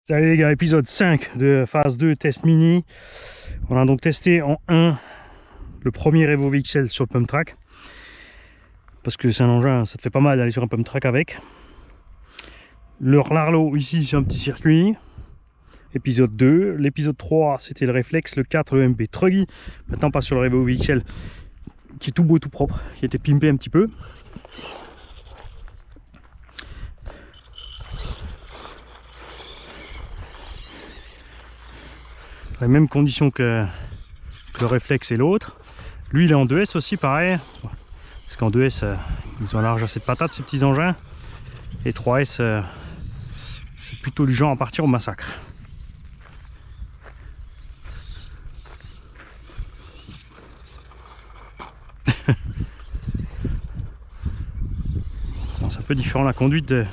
Salut les gars, épisode 5 de phase 2 test mini. On a donc testé en 1 le premier Evo VXL sur le pump track. Parce que c'est un engin, ça te fait pas mal d'aller sur un pump track avec. Le Larlo ici c'est un petit circuit. Épisode 2. L'épisode 3 c'était le réflexe. Le 4 le MP Truggy. Maintenant on passe sur le Evo VXL qui est tout beau tout propre, qui a été pimpé un petit peu. Les mêmes conditions que le réflexe et l'autre. Lui il est en 2S aussi pareil, parce qu'en 2S ils ont large assez de patates ces petits engins, et 3S c'est plutôt du genre à partir au massacre. C'est un peu différent la conduite de...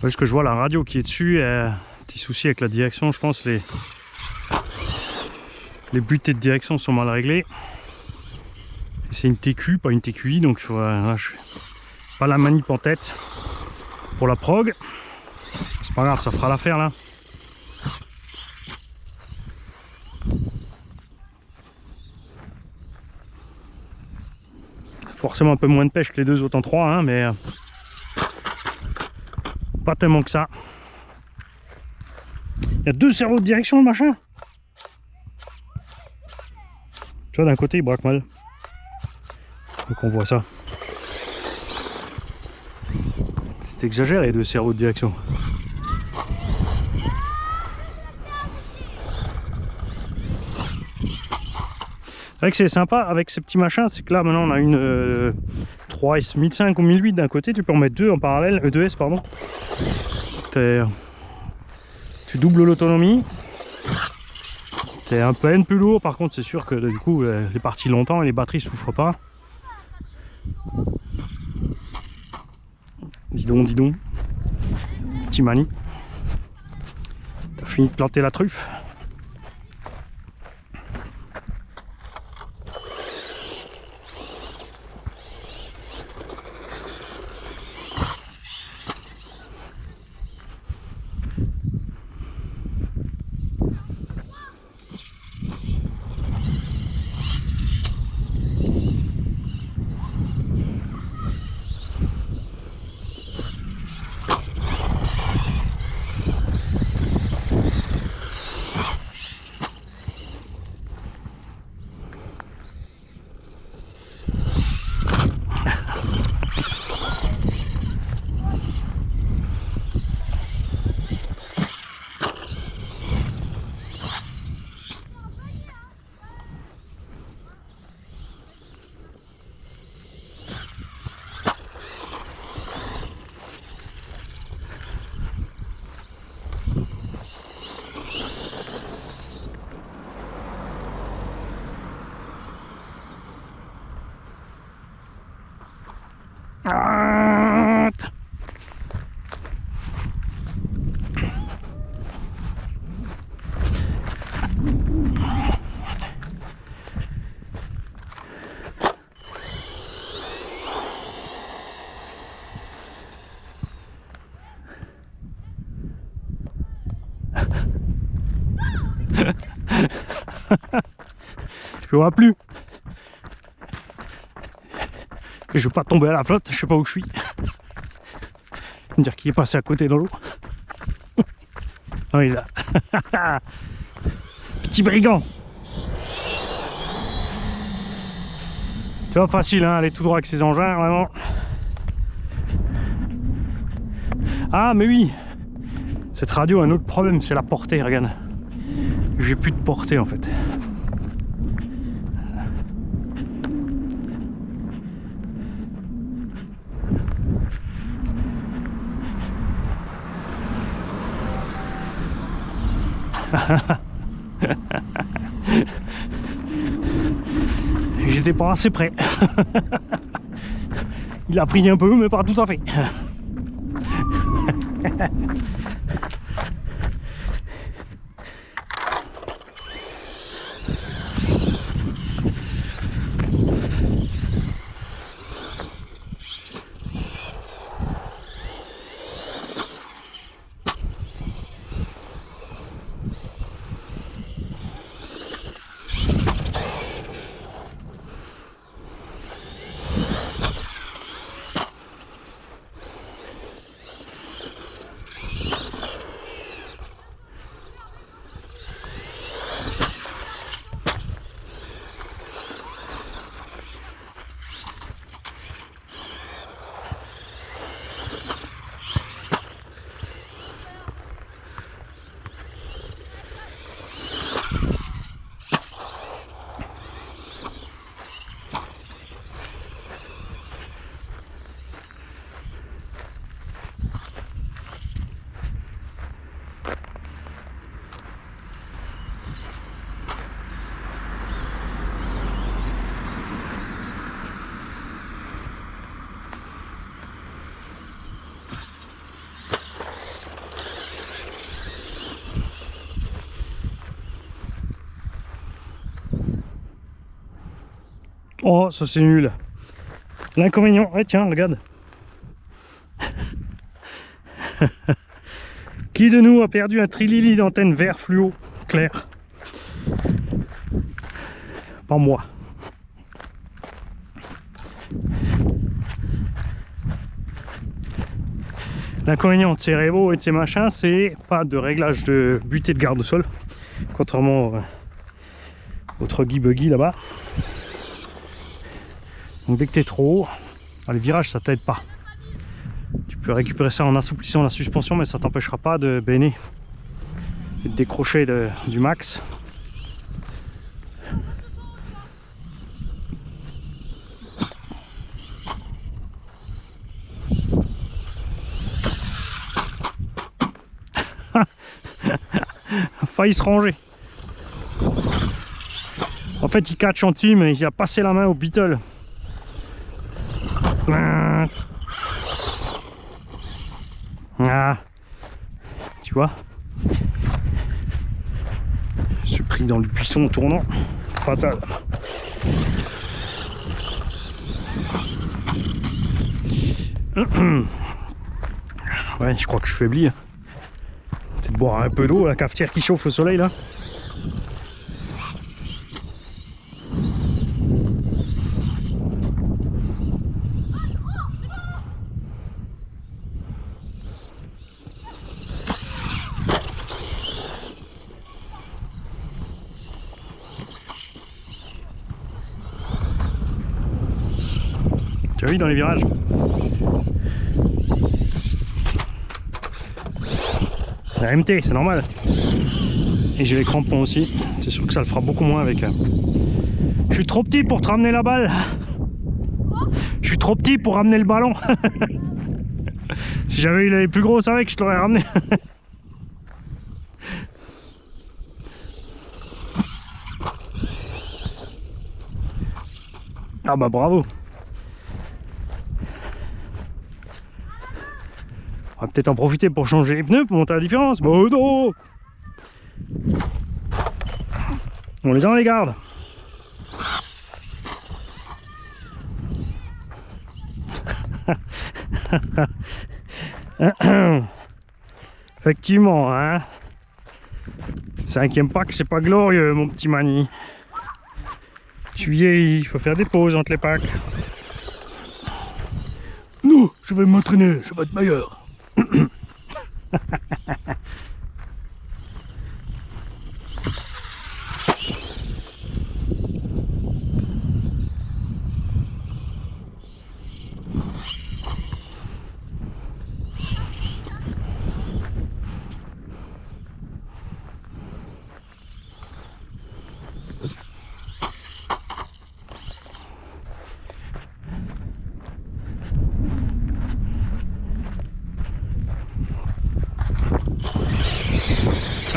Ce que je vois, la radio qui est dessus, petit souci avec la direction, je pense les butées de direction sont mal réglées. C'est une TQ, pas une TQI, donc il faut pas la manip en tête pour la prog. C'est pas grave, ça fera l'affaire là. Forcément un peu moins de pêche que les deux autres en 3, hein, mais pas tellement que ça. Il y a deux cerveaux de direction le machin. Tu vois, d'un côté il braque mal. Donc on voit ça. C'est exagéré les deux cerveaux de direction. C'est vrai que c'est sympa avec ces petits machins, c'est que là maintenant on a une 3S 1005 ou 1008 d'un côté, tu peux en mettre deux en parallèle, 2S pardon. Tu doubles l'autonomie. C'est un peu plus lourd, par contre c'est sûr que du coup les parties longtemps et les batteries souffrent pas. Dis donc, petit mani. T'as fini de planter la truffe. Je vois plus. Et je veux pas tomber à la flotte, je sais pas où je suis. Dire qu'il est passé à côté dans l'eau. Oh, il est là. Petit brigand. Tu vois, facile, hein, aller tout droit avec ces engins, vraiment. Ah, mais oui. Cette radio a un autre problème, c'est la portée, regarde. J'ai plus de portée en fait. j'étais pas assez près. Il a pris un peu, mais pas tout à fait. Oh, ça c'est nul. L'inconvénient, ouais tiens, regarde. Qui de nous a perdu un trilili d'antenne vert fluo clair? Pas moi. L'inconvénient de ces réveaux et de ces machins, c'est pas de réglage de butée de garde au sol, contrairement au Truggy Buggy là-bas. Donc dès que tu es trop haut, les virages ça t'aide pas. Tu peux récupérer ça en assouplissant la suspension, mais ça t'empêchera pas de baigner et de décrocher du max. Failli se ranger. En fait il catch en team et il a passé la main au Beetle. Ah, tu vois, je suis pris dans le buisson tournant, fatal. Ouais, je crois que je faiblis. Peut-être boire un peu d'eau, la cafetière qui chauffe au soleil là. Tu as vu dans les virages? La MT, c'est normal. Et j'ai les crampons aussi. C'est sûr que ça le fera beaucoup moins avec. Je suis trop petit pour te ramener la balle. Je suis trop petit pour ramener le ballon. Si j'avais eu les plus grosses avec, je te l'aurais ramené. Ah bah bravo. On va peut-être en profiter pour changer les pneus, pour monter la différence. Bon non, on les a, on les garde. Effectivement, hein. 5e pack, c'est pas glorieux, mon petit Mani. Je suis vieilli, il faut faire des pauses entre les packs. Non, je vais m'entraîner, je vais être meilleur.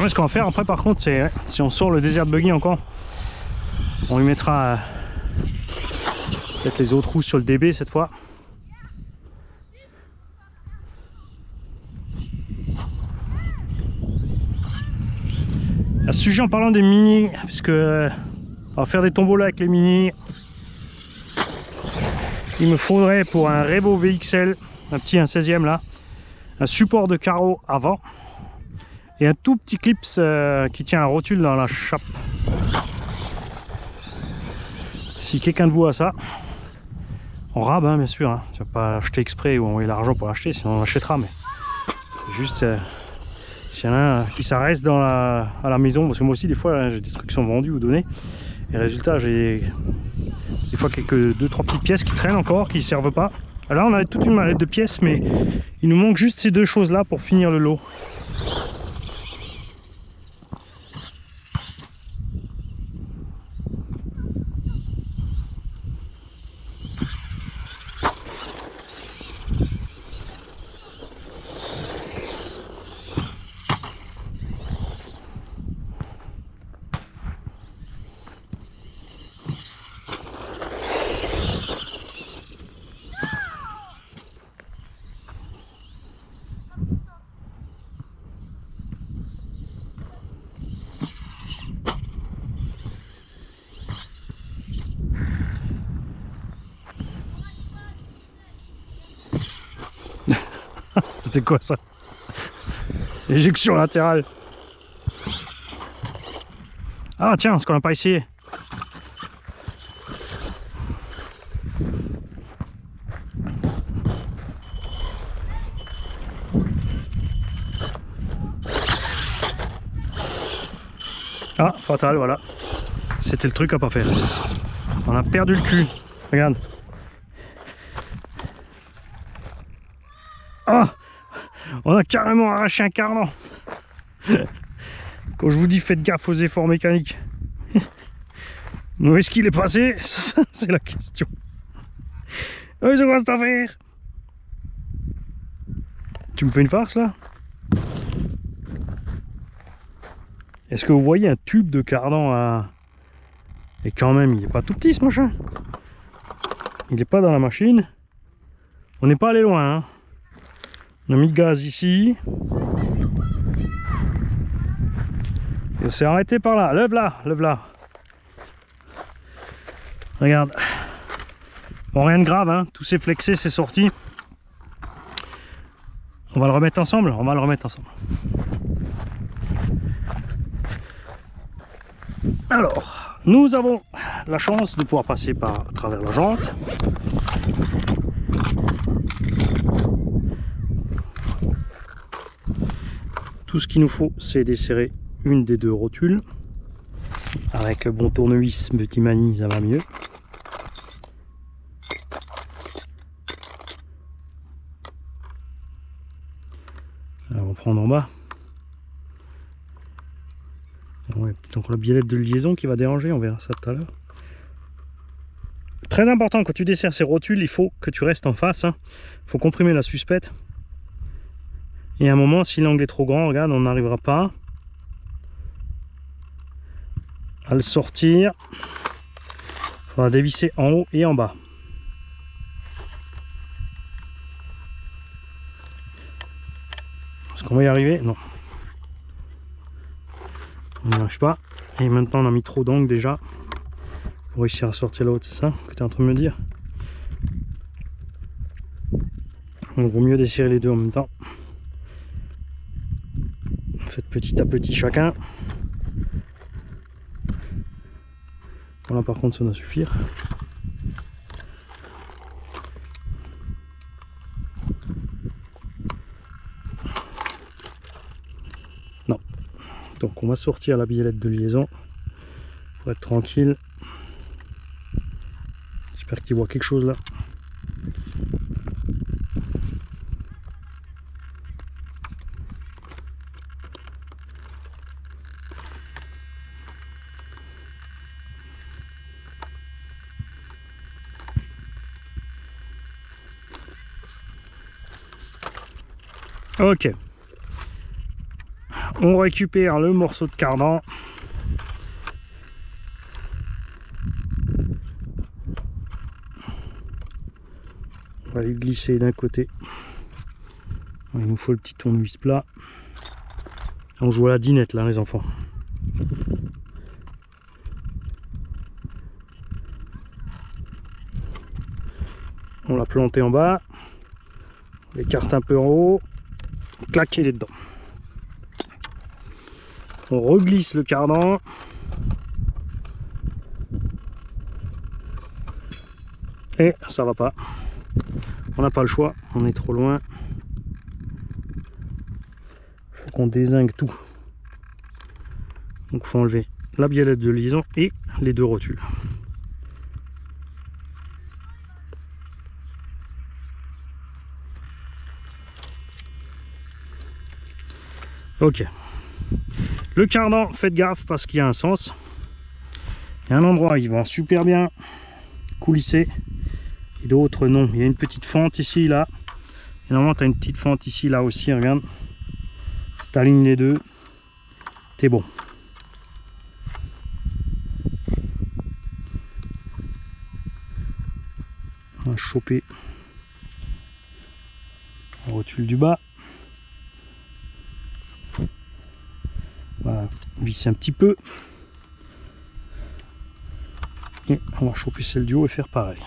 Ce qu'on va faire après par contre, c'est si on sort le Desert Buggy encore, on lui mettra Peut-être les autres roues sur le DB cette fois. À ce sujet, en parlant des mini, puisque on va faire des tombolas avec les mini, il me faudrait pour un Revo VXL, un petit 16e là, un support de carreau avant et un tout petit clips qui tient un rotule dans la chape. Si quelqu'un de vous a ça, on rab hein, bien sûr, hein. Tu vas pas l'acheter exprès ou envoyer l'argent pour l'acheter, sinon on l'achètera, mais juste s'il y en a un qui s'arrête à la maison, parce que moi aussi des fois j'ai des trucs qui sont vendus ou donnés, et résultat j'ai des fois quelques 2-3 petites pièces qui traînent encore, qui ne servent pas. Alors là on a toute une mallette de pièces, mais il nous manque juste ces deux choses là pour finir le lot. C'était quoi ça? Éjection latérale. Ah tiens, ce qu'on n'a pas essayé. Ah, fatal, voilà. C'était le truc à pas faire. On a perdu le cul. Regarde. Ah, on a carrément arraché un cardan. Quand je vous dis faites gaffe aux efforts mécaniques. Où est-ce qu'il est passé? C'est la question. C'est quoi cette affaire? Tu me fais une farce là? Est-ce que vous voyez un tube de cardan à... Et quand même, il n'est pas tout petit ce machin. Il n'est pas dans la machine. On n'est pas allé loin. Hein. On a mis le gaz ici. Et on s'est arrêté par là. Lève là, lève là. Regarde. Bon, rien de grave, hein. Tout s'est flexé, c'est sorti. On va le remettre ensemble. On va le remettre ensemble. Alors, nous avons la chance de pouvoir passer à travers la jante. Tout ce qu'il nous faut, c'est desserrer une des deux rotules. Avec le bon tournevis Petit Mani, ça va mieux. Alors, on va prendre en bas. Ouais, peut-être encore la biellette de liaison qui va déranger, on verra ça tout à l'heure. Très important, quand tu desserres ces rotules, il faut que tu restes en face. Il faut comprimer la suspette. Et à un moment, si l'angle est trop grand, regarde, on n'arrivera pas à le sortir. Il faudra dévisser en haut et en bas. Est-ce qu'on va y arriver? Non. On n'y arrive pas. Et maintenant, on a mis trop d'angles déjà pour réussir à sortir l'autre, c'est ça que tu es en train de me dire? Il vaut mieux desserrer les deux en même temps. Faites petit à petit chacun. Voilà, par contre, ça doit suffire. Non. Donc, on va sortir la biellette de liaison pour être tranquille. J'espère qu'il voit quelque chose là. Ok, on récupère le morceau de cardan. va les glisser d'un côté. Il nous faut le petit tournevis plat. On joue à la dinette là les enfants. On l'a planté en bas. On l'écarte un peu en haut. Clac, il est dedans. On reglisse le cardan. Et ça va pas. On n'a pas le choix, on est trop loin. Il faut qu'on dézingue tout. Donc il faut enlever la biellette de liaison et les deux rotules. Ok. Le cardan, faites gaffe parce qu'il y a un sens. Il y a un endroit où il va super bien coulisser et d'autres non. Il y a une petite fente ici, là. Et normalement, tu as une petite fente ici, là aussi. Regarde. Si tu alignes les deux, t'es bon. On va choper la rotule du bas. On va visser un petit peu. Et on va choper celle du haut et faire pareil.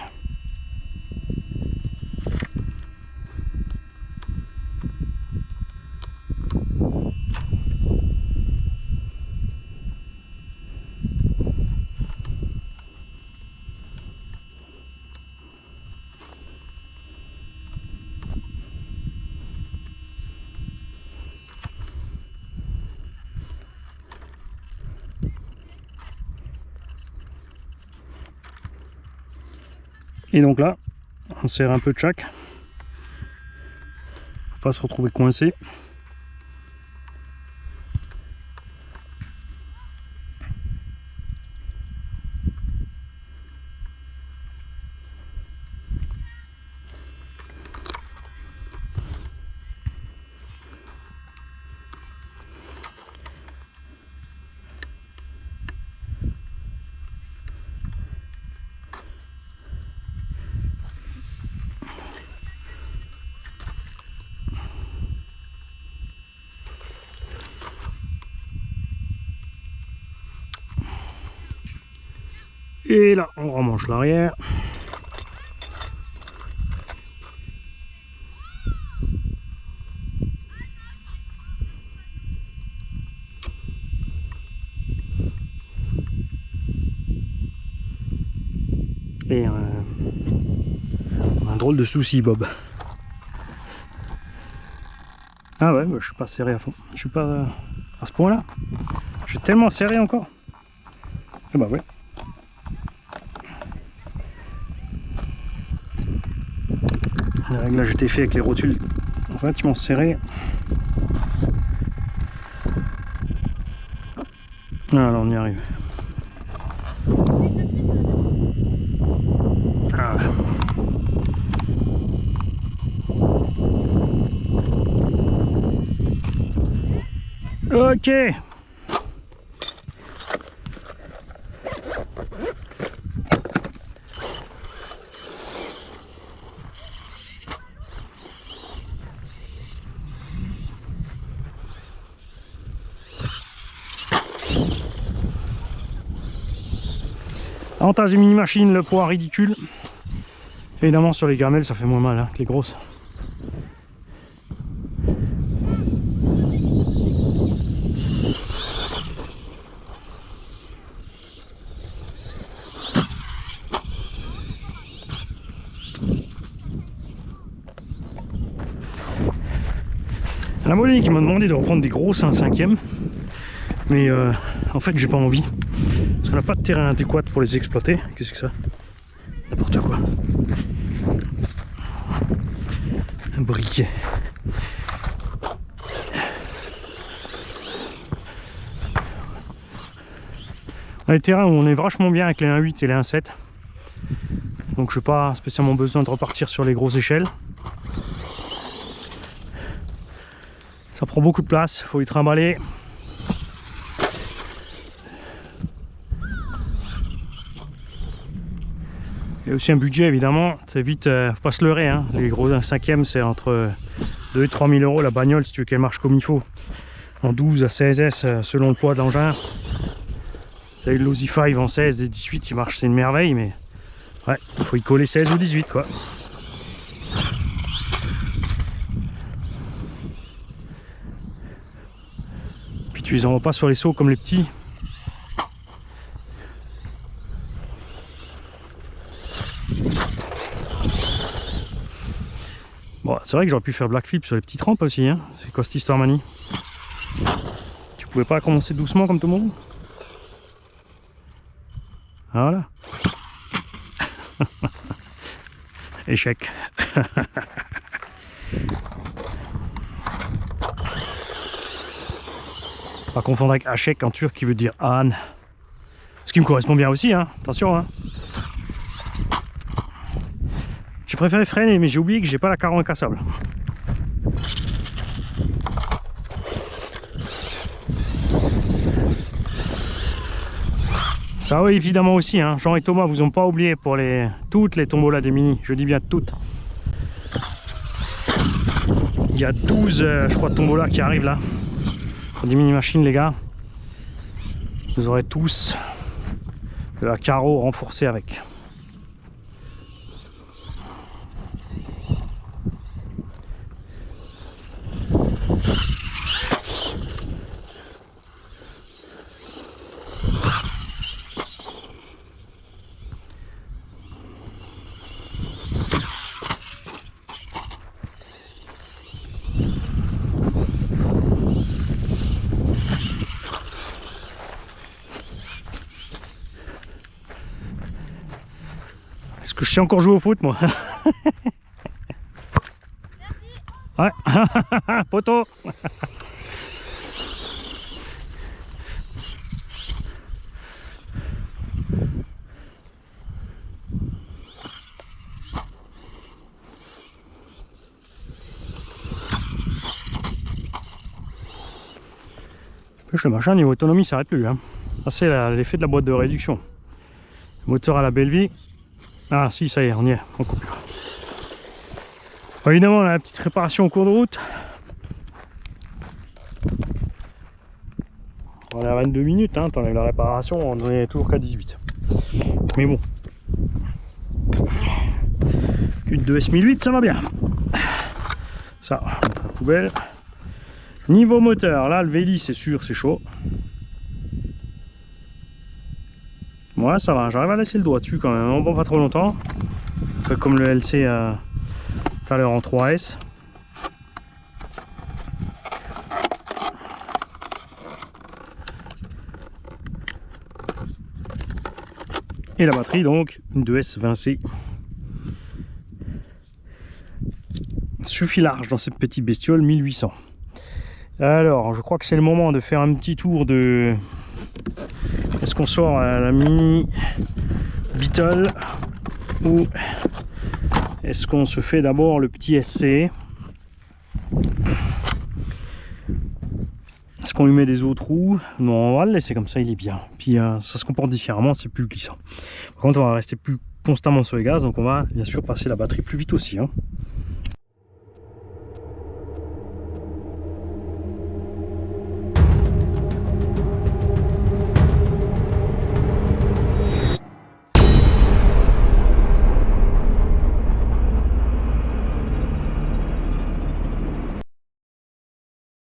Et donc là, on serre un peu de chaque. Faut pas se retrouver coincé. Et là, on remanche l'arrière. Et on a un drôle de souci, Bob. Ah ouais, bah, je suis pas serré à fond. Je suis pas à ce point-là. Je suis tellement serré encore. Ah bah ouais. Le réglage était fait avec les rotules relativement serrées. Ah là, on y arrive. Ah. Ok. Avantage des mini machines, le poids ridicule. Évidemment sur les gamelles ça fait moins mal hein, que les grosses. La Molly qui m'a demandé de reprendre des grosses à un 5e, mais en fait j'ai pas envie parce qu'on n'a pas de terrain adéquat pour les exploiter. Qu'est-ce que ça? N'importe quoi. Un briquet. On a des terrains où on est vachement bien avec les 1.8 et les 1.7, donc je n'ai pas spécialement besoin de repartir sur les grosses échelles. Ça prend beaucoup de place, il faut y trimballer. Il y a aussi un budget évidemment, c'est vite, faut pas se leurrer, hein. Les gros 1/5e c'est entre 2 et 3 000 euros la bagnole si tu veux qu'elle marche comme il faut. En 12 à 16 S selon le poids de l'engin. Vous savez, le Losi 5 en 16 et 18 il marche, c'est une merveille, mais ouais, il faut y coller 16 ou 18 quoi. Puis tu les envoies pas sur les sauts comme les petits. Bon, c'est vrai que j'aurais pu faire black flip sur les petites rampes aussi, hein. C'est quoi cette histoire, Mani? Tu pouvais pas commencer doucement comme tout le monde? Voilà. Échec. Pas confondre avec Hachek en turc qui veut dire âne. Ce qui me correspond bien aussi, hein. Attention, hein. J'ai préféré freiner, mais j'ai oublié que j'ai pas la carreau incassable. Ça oui, évidemment aussi, hein. Jean et Thomas vous ont pas oublié pour toutes les tombolas des mini, je dis bien toutes. Il y a 12 je crois tombolas qui arrivent là pour des mini machines les gars. Vous aurez tous de la carreau renforcée avec. Est-ce que je sais encore jouer au foot moi? Ouais. Poteau. Le machin niveau autonomie s'arrête plus, hein. Ça c'est l'effet de la boîte de réduction. Moteur à la belle vie. Ah si, ça y est, on y est, on coupe. Bon, évidemment on a la petite réparation au cours de route. On est à 22 minutes, hein, t'enlèves la réparation, on est toujours qu'à 18. Mais bon. Une 2S1008 ça va bien. Ça, on va mettre la poubelle. Niveau moteur, là le Véli c'est sûr, c'est chaud. Ouais, ça va, j'arrive à laisser le doigt dessus quand même, on ne prend pas trop longtemps. Fait comme le LC tout à l'heure en 3S. Et la batterie donc, une 2S 20C. Suffit large dans cette petite bestiole, 1800. Alors, je crois que c'est le moment de faire un petit tour de... Est-ce qu'on sort à la mini Beetle ou est-ce qu'on se fait d'abord le petit SC? Est-ce qu'on lui met des autres roues? Non, on va le laisser comme ça, il est bien. Puis ça se comporte différemment, c'est plus glissant. Par contre, on va rester plus constamment sur les gaz, donc on va bien sûr passer la batterie plus vite aussi, hein.